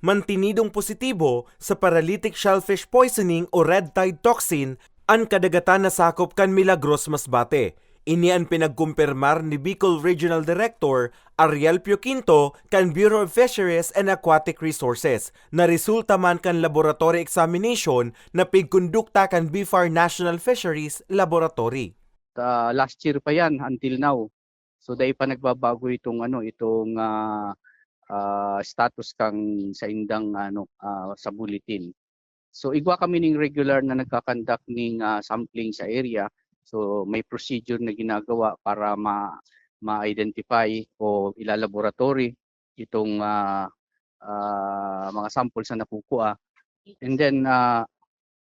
Mantinidong positibo sa paralytic shellfish poisoning o red tide toxin ang kadagatan na sakop kan Milagros Masbate. Ini ang pinagkumpirmar ni Bicol Regional Director Ariel Pioquinto kan Bureau of Fisheries and Aquatic Resources na resulta man kan laboratory examination na pigkondukta kan BFAR National Fisheries Laboratory. Last year pa yan until now. So dahil pa nagbabago itong status kang sa indang sa bulletin. So igwa kami ning regular na nagkakandak ning sampling sa area. So may procedure na ginagawa para ma-identify o ilalaboratory itong mga samples na nakukuha. And then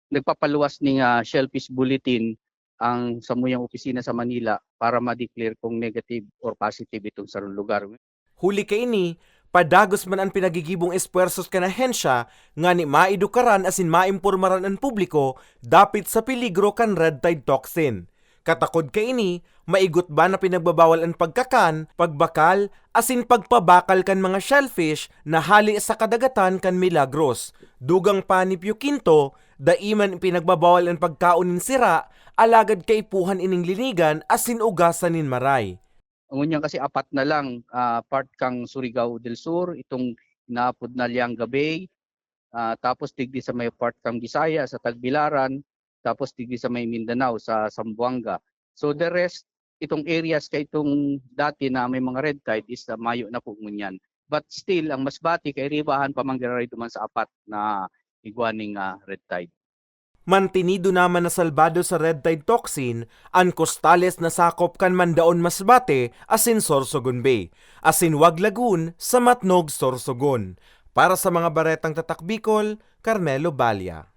nagpapaluwas ning shellfish bulletin ang samuyang opisina sa Manila para ma-declare kung negative or positive itong sa lugar. Huli kay ini, padagos man ang pinagigibong espuersos kan ahensya nga ni maidukaran asin maimpormaran ang publiko dapit sa peligro kan red tide toxin. Katakod kay ini, maigot ba na pinagbabawal ang pagkakan, pagbakal, asin pagpabakal kan mga shellfish na hali sa kadagatan kan Milagros. Dugang pa ni Pioquinto, daiman pinagbabawal ang pagkaunin sira, alagad kay puhan ining linigan asin ugasan nin maray. Ang unyang kasi apat na lang, part kang Surigao del Sur, itong naapod na Lianga Bay, tapos tigdi sa may part kang Bisaya sa Tagbilaran, tapos tigdi sa may Mindanao sa Zamboanga. So the rest, itong areas kay itong dati na may mga red tide is mayo na po ngunyan. But still, ang Masbate kay ribahan pa manggaray duman sa apat na igwaning red tide. Mantinido naman na salbado sa red tide toxin ang Costales na sakop kan Mandaon Masbate asin Sorsogon Bay, asin Wag Lagoon sa Matnog Sorsogon. Para sa mga baretang tatak Bicol, Carmelo Balya.